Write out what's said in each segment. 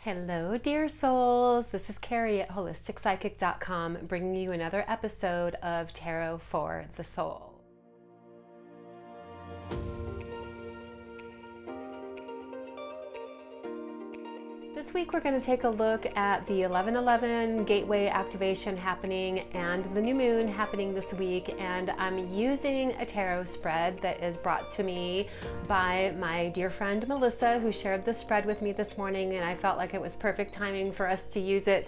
Hello, dear souls. This is Carrie at HolisticPsychic.com bringing you another episode of Tarot for the Soul. This week we're going to take a look at the 11/11 gateway activation happening and the new moon happening this week, and I'm using a tarot spread that is brought to me by my dear friend Melissa, who shared the spread with me this morning, and I felt like it was perfect timing for us to use it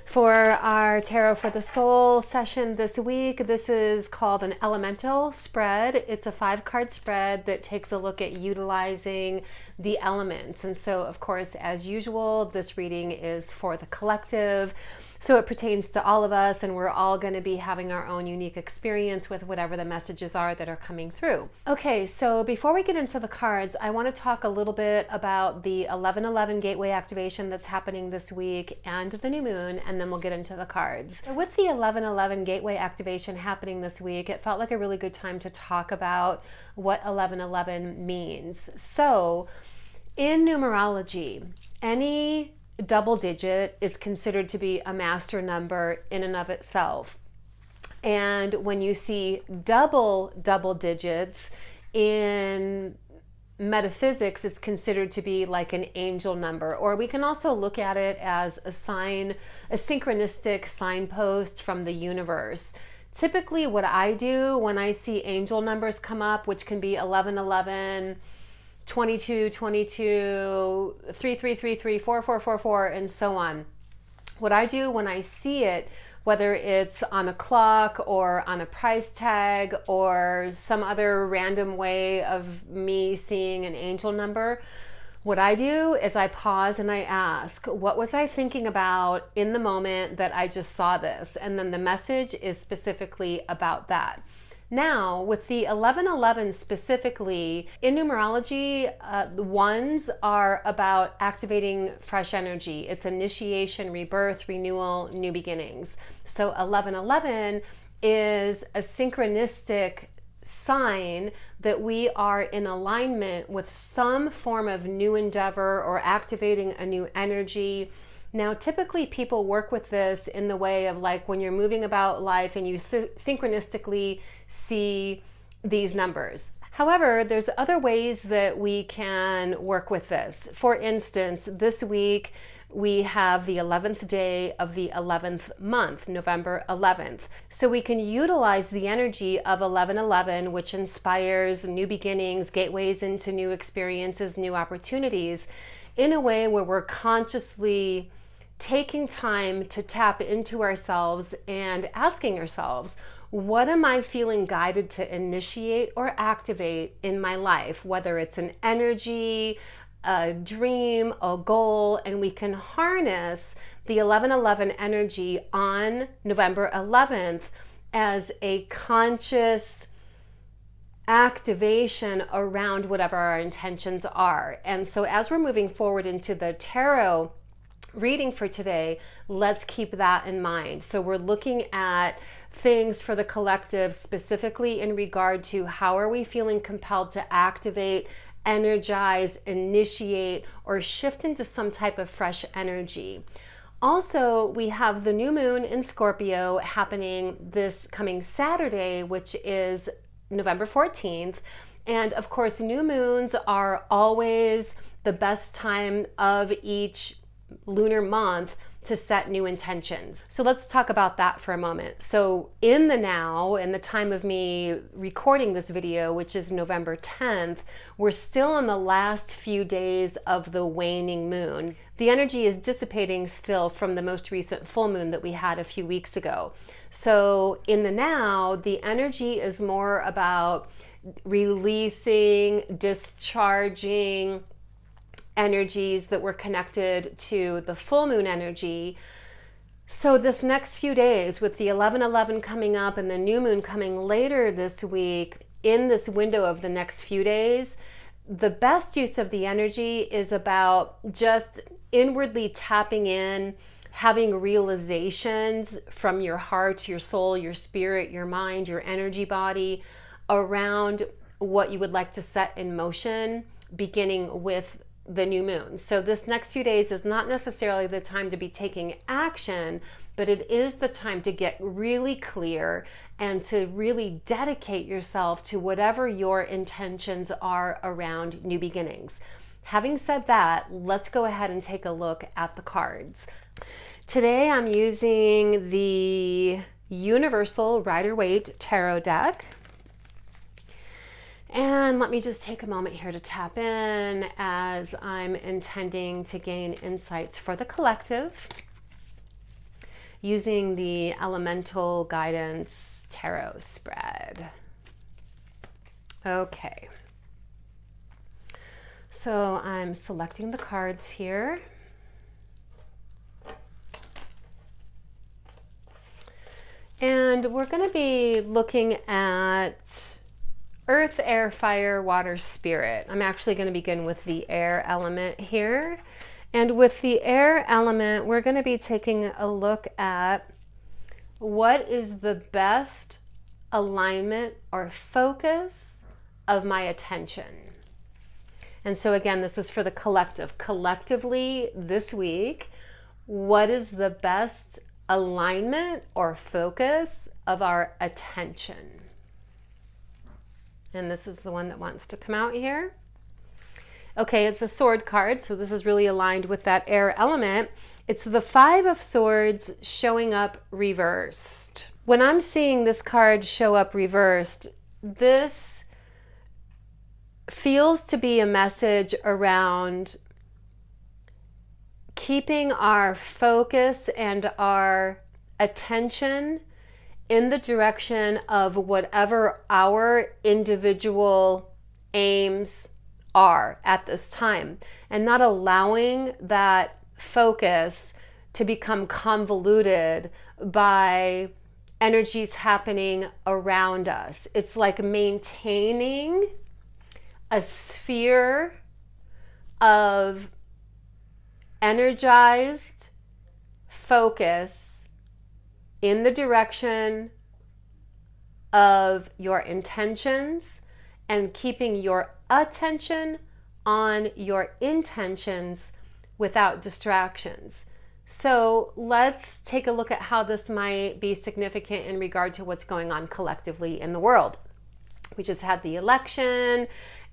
for our Tarot for the Soul session this week. This is called an elemental spread. It's a 5-card spread that takes a look at utilizing the elements. And so, of course, as usual, this reading is for the collective. So it pertains to all of us, and we're all going to be having our own unique experience with whatever the messages are that are coming through. Okay, so before we get into the cards, I want to talk a little bit about the 11/11 gateway activation that's happening this week and the new moon, and then we'll get into the cards. So with the 11/11 gateway activation happening this week, it felt like a really good time to talk about what 11/11 means. So in numerology, any double digit is considered to be a master number in and of itself. And when you see double digits in metaphysics, it's considered to be like an angel number, or we can also look at it as a sign, a synchronistic signpost from the universe. Typically what I do when I see angel numbers come up, which can be 11/11, 22/22, 3333, 4444, and so on. What I do when I see it, whether it's on a clock or on a price tag or some other random way of me seeing an angel number, what I do is I pause and I ask, what was I thinking about in the moment that I just saw this? And then the message is specifically about that. Now, with the 11/11 specifically, in numerology, the ones are about activating fresh energy. It's initiation, rebirth, renewal, new beginnings. So 11/11 is a synchronistic sign that we are in alignment with some form of new endeavor or activating a new energy. Now, typically people work with this in the way of like when you're moving about life and you synchronistically see these numbers. However, there's other ways that we can work with this. For instance, this week we have the 11th day of the 11th month, November 11th. So we can utilize the energy of 11/11, which inspires new beginnings, gateways into new experiences, new opportunities, in a way where we're consciously taking time to tap into ourselves and asking ourselves, what am I feeling guided to initiate or activate in my life? Whether it's an energy, a dream, a goal, and we can harness the 11/11 energy on November 11th as a conscious activation around whatever our intentions are. And so as we're moving forward into the tarot reading for today, let's keep that in mind. So we're looking at things for the collective, specifically in regard to how are we feeling compelled to activate, energize, initiate, or shift into some type of fresh energy. Also, we have the new moon in Scorpio happening this coming Saturday, which is November 14th. And of course, new moons are always the best time of each lunar month to set new intentions. So let's talk about that for a moment. So in the now, in the time of me recording this video, which is November 10th, we're still in the last few days of the waning moon. The energy is dissipating still from the most recent full moon that we had a few weeks ago. So in the now, the energy is more about releasing, discharging energies that were connected to the full moon energy. So this next few days, with the 11/11 coming up and the new moon coming later this week, in this window of the next few days, the best use of the energy is about just inwardly tapping in, having realizations from your heart, your soul, your spirit, your mind, your energy body around what you would like to set in motion, beginning with the new moon. So this next few days is not necessarily the time to be taking action, but it is the time to get really clear and to really dedicate yourself to whatever your intentions are around new beginnings. Having said that, let's go ahead and take a look at the cards. Today I'm using the Universal Rider-Waite Tarot deck. And let me just take a moment here to tap in as I'm intending to gain insights for the collective using the Elemental Guidance Tarot spread. Okay. So I'm selecting the cards here. And we're going to be looking at Earth, Air, Fire, Water, Spirit. I'm actually going to begin with the air element here. And with the air element, we're going to be taking a look at what is the best alignment or focus of my attention. And so again, this is for the collective. Collectively this week, what is the best alignment or focus of our attention? And this is the one that wants to come out here. Okay, it's a sword card, so this is really aligned with that air element. It's the Five of Swords showing up reversed. When I'm seeing this card show up reversed, this feels to be a message around keeping our focus and our attention in the direction of whatever our individual aims are at this time, and not allowing that focus to become convoluted by energies happening around us. It's like maintaining a sphere of energized focus in the direction of your intentions and keeping your attention on your intentions without distractions. So let's take a look at how this might be significant in regard to what's going on collectively in the world. We just had the election,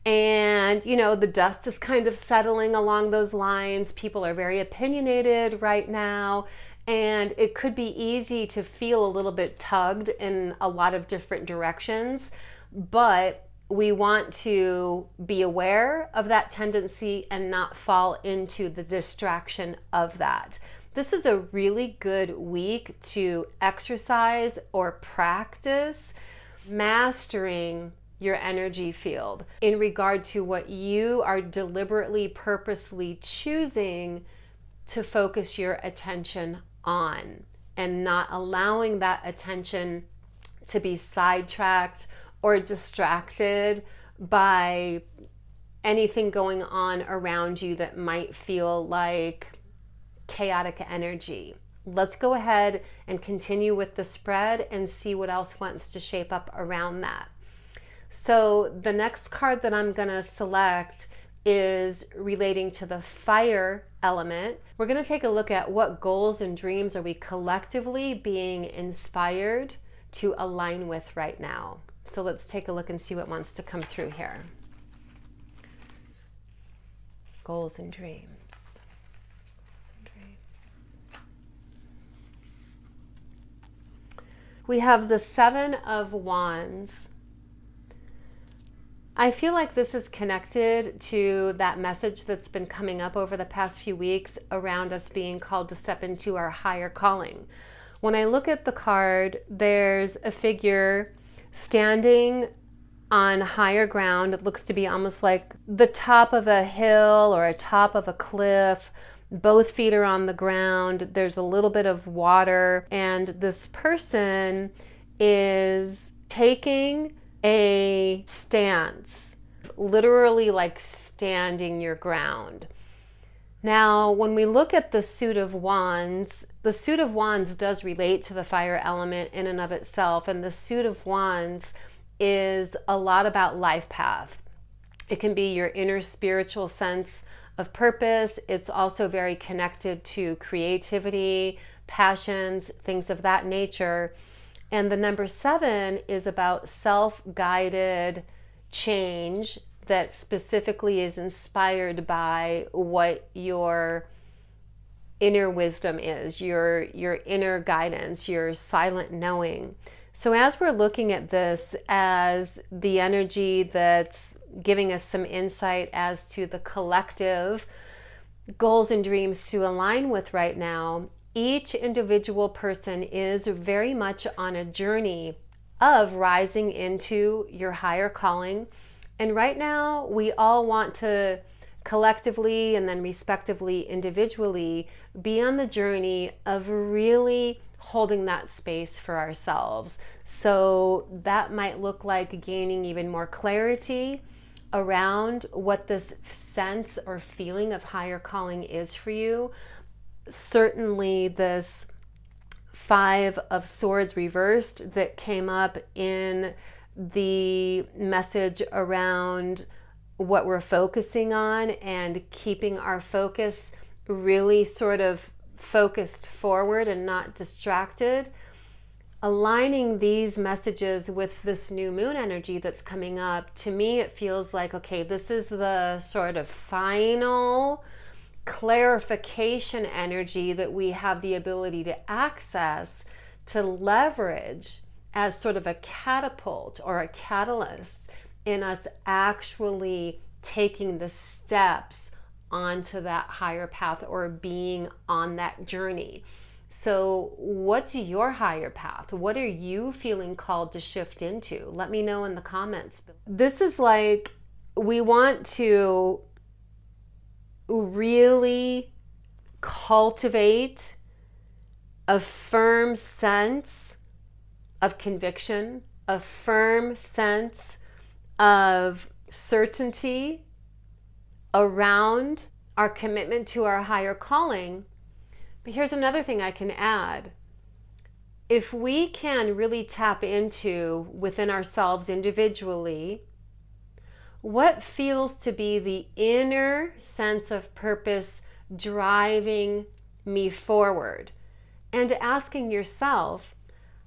and you know, the dust is kind of settling along those lines. People are very opinionated right now, and it could be easy to feel a little bit tugged in a lot of different directions, but we want to be aware of that tendency and not fall into the distraction of that. This is a really good week to exercise or practice mastering your energy field in regard to what you are deliberately, purposely choosing to focus your attention on, and not allowing that attention to be sidetracked or distracted by anything going on around you that might feel like chaotic energy. Let's go ahead and continue with the spread and see what else wants to shape up around that. So the next card that I'm going to select is relating to the fire element. We're going to take a look at what goals and dreams are we collectively being inspired to align with right now. So let's take a look and see what wants to come through here. Goals and dreams. We have the Seven of Wands. I feel like this is connected to that message that's been coming up over the past few weeks around us being called to step into our higher calling. When I look at the card, there's a figure standing on higher ground. It looks to be almost like the top of a hill or a top of a cliff. Both feet are on the ground. There's a little bit of water, and this person is taking a stance, literally like standing your ground. Now, when we look at the Suit of Wands, the Suit of Wands does relate to the fire element in and of itself, and the Suit of Wands is a lot about life path. It can be your inner spiritual sense of purpose. It's also very connected to creativity, passions, things of that nature. And the number 7 is about self-guided change that specifically is inspired by what your inner wisdom is, your inner guidance, your silent knowing. So as we're looking at this as the energy that's giving us some insight as to the collective goals and dreams to align with right now, each individual person is very much on a journey of rising into your higher calling. And right now, we all want to collectively and then respectively, individually, be on the journey of really holding that space for ourselves. So that might look like gaining even more clarity around what this sense or feeling of higher calling is for you. Certainly this 5 of Swords reversed that came up in the message around what we're focusing on and keeping our focus really sort of focused forward and not distracted. Aligning these messages with this new moon energy that's coming up, to me it feels like, okay, this is the sort of final clarification energy that we have the ability to access, to leverage as sort of a catapult or a catalyst in us actually taking the steps onto that higher path or being on that journey. So what's your higher path? What are you feeling called to shift into? Let me know in the comments. This is like, we want to really cultivate a firm sense of conviction, a firm sense of certainty around our commitment to our higher calling. But here's another thing I can add. If we can really tap into within ourselves individually what feels to be the inner sense of purpose driving me forward, and asking yourself,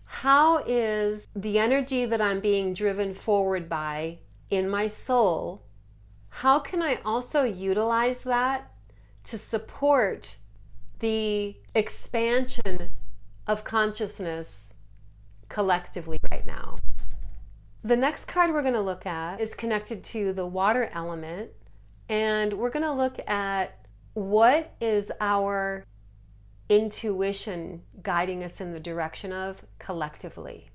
how is the energy that I'm being driven forward by in my soul, how can I also utilize that to support the expansion of consciousness collectively right now? The next card we're going to look at is connected to the water element, and we're going to look at what is our intuition guiding us in the direction of collectively.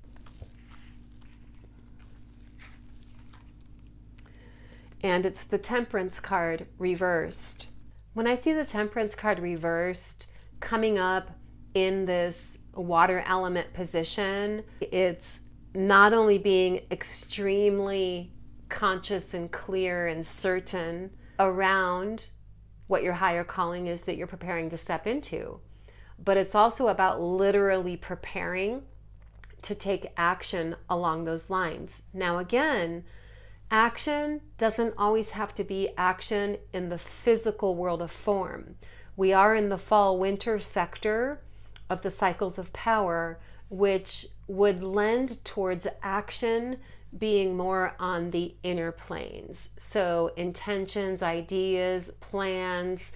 And it's the Temperance card reversed. When I see the Temperance card reversed coming up in this water element position, it's not only being extremely conscious and clear and certain around what your higher calling is that you're preparing to step into, but it's also about literally preparing to take action along those lines. Now again, action doesn't always have to be action in the physical world of form. We are in the fall-winter sector of the cycles of power, which would lend towards action being more on the inner planes. So intentions, ideas, plans,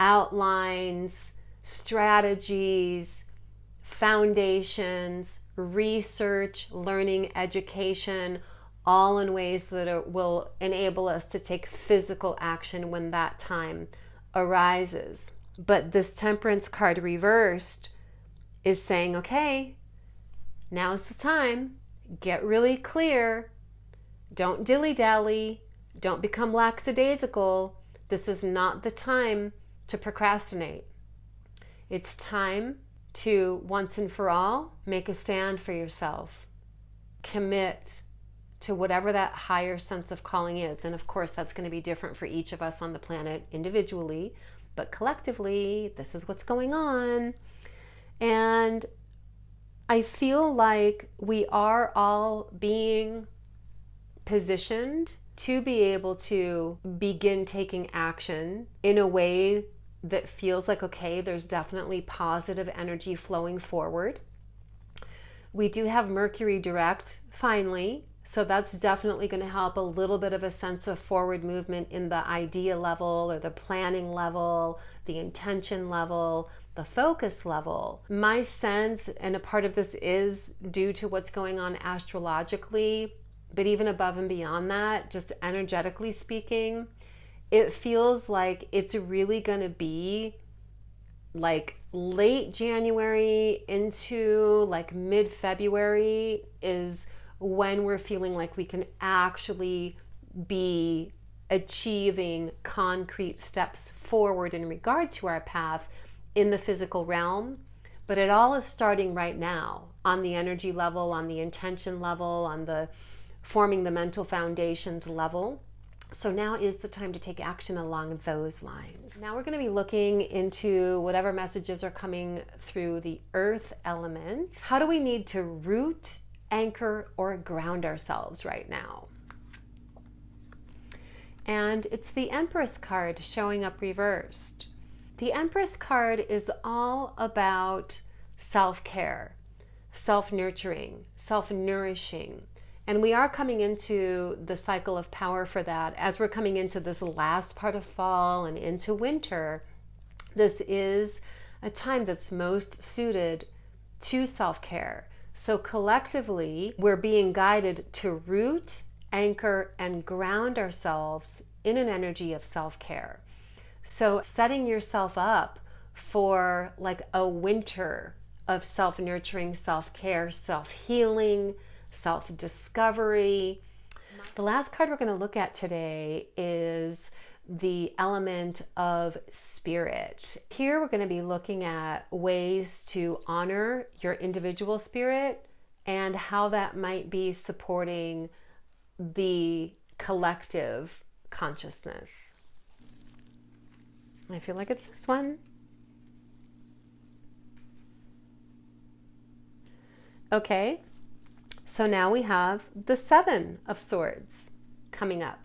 outlines, strategies, foundations, research, learning, education, all in ways that will enable us to take physical action when that time arises. But this Temperance card reversed is saying, okay, now's the time. Get really clear. Don't dilly-dally. Don't become lackadaisical. This is not the time to procrastinate. It's time to, once and for all, make a stand for yourself. Commit to whatever that higher sense of calling is. And of course, that's going to be different for each of us on the planet individually, but collectively, this is what's going on. And I feel like we are all being positioned to be able to begin taking action in a way that feels like, okay, there's definitely positive energy flowing forward. We do have Mercury direct finally, so that's definitely going to help a little bit of a sense of forward movement in the idea level or the planning level, the intention level, the focus level. My sense, and a part of this is due to what's going on astrologically, but even above and beyond that, just energetically speaking, it feels like it's really going to be like late January into like mid-February is when we're feeling like we can actually be achieving concrete steps forward in regard to our path in the physical realm. But it all is starting right now on the energy level, on the intention level, on the forming the mental foundations level. So now is the time to take action along those lines. Now we're going to be looking into whatever messages are coming through the earth element. How do we need to root, anchor, or ground ourselves right now? And it's the Empress card showing up reversed. The Empress card is all about self-care, self-nurturing, self-nourishing. And we are coming into the cycle of power for that. As we're coming into this last part of fall and into winter, this is a time that's most suited to self-care. So collectively, we're being guided to root, anchor, and ground ourselves in an energy of self-care. So setting yourself up for like a winter of self-nurturing, self-care, self-healing, self-discovery. The last card we're going to look at today is the element of spirit. Here we're going to be looking at ways to honor your individual spirit and how that might be supporting the collective consciousness. I feel like it's this one. Okay. So now we have the Seven of Swords coming up.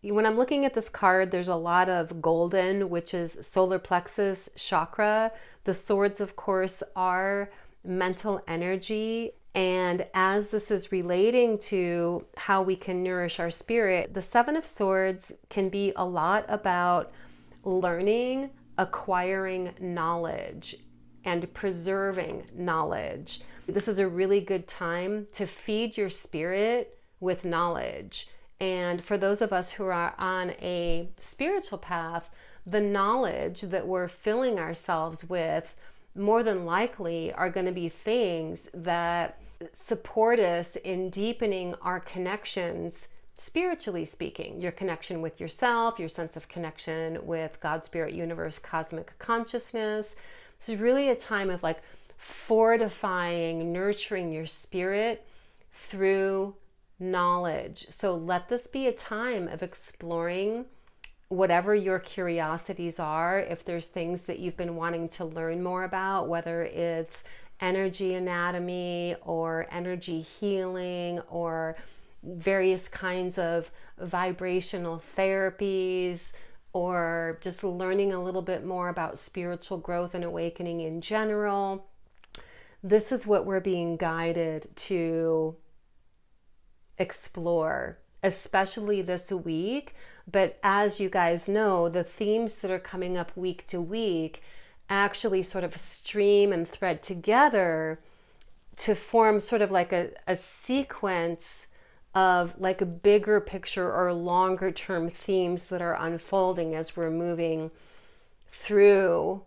When I'm looking at this card, there's a lot of golden, which is solar plexus chakra. The swords, of course, are mental energy. And as this is relating to how we can nourish our spirit, the Seven of Swords can be a lot about learning, acquiring knowledge, and preserving knowledge. This is a really good time to feed your spirit with knowledge. And for those of us who are on a spiritual path, the knowledge that we're filling ourselves with more than likely are going to be things that support us in deepening our connections, spiritually speaking, your connection with yourself, your sense of connection with God, Spirit, Universe, Cosmic Consciousness. This is really a time of like fortifying, nurturing your spirit through knowledge. So let this be a time of exploring whatever your curiosities are. If there's things that you've been wanting to learn more about, whether it's energy anatomy or energy healing or various kinds of vibrational therapies, or just learning a little bit more about spiritual growth and awakening in general. This is what we're being guided to explore, especially this week. But as you guys know, the themes that are coming up week to week actually sort of stream and thread together to form sort of like a sequence of like a bigger picture or longer term themes that are unfolding as we're moving through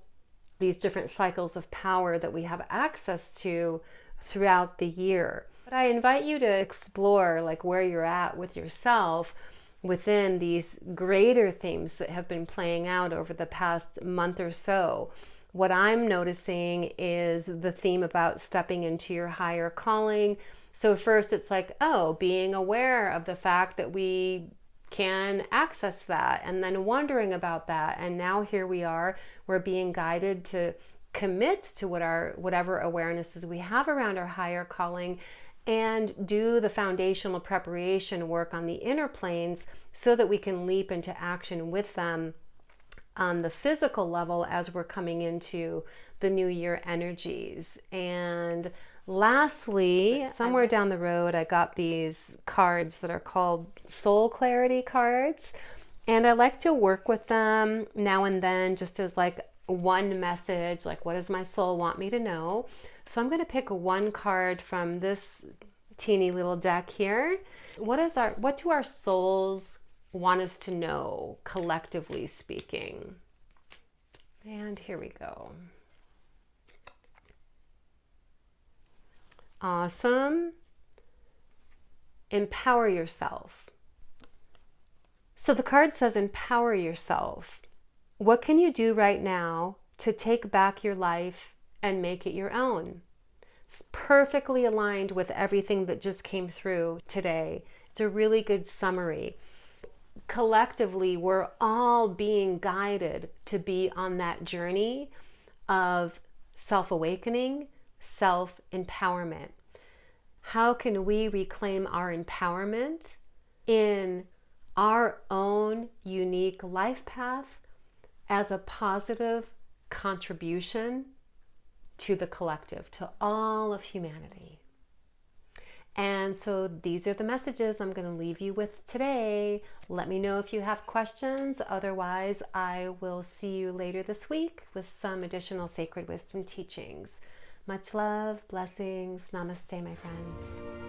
these different cycles of power that we have access to throughout the year. But I invite you to explore like where you're at with yourself within these greater themes that have been playing out over the past month or so. What I'm noticing is the theme about stepping into your higher calling. So first it's like, oh, being aware of the fact that we can access that, and then wondering about that. And now here we are, we're being guided to commit to whatever awarenesses we have around our higher calling and do the foundational preparation work on the inner planes so that we can leap into action with them on the physical level as we're coming into the new year energies. And lastly, somewhere down the road, I got these cards that are called soul clarity cards. And I like to work with them now and then just as like one message, like what does my soul want me to know? So I'm going to pick one card from this teeny little deck here. What do our souls want us to know, collectively speaking? And here we go. Awesome. Empower yourself. So the card says empower yourself. What can you do right now to take back your life and make it your own? It's perfectly aligned with everything that just came through today. It's a really good summary. Collectively, we're all being guided to be on that journey of self-awakening, self-empowerment. How can we reclaim our empowerment in our own unique life path as a positive contribution to the collective, to all of humanity? And so these are the messages I'm going to leave you with today. Let me know if you have questions. Otherwise, I will see you later this week with some additional sacred wisdom teachings. Much love, blessings, namaste, my friends.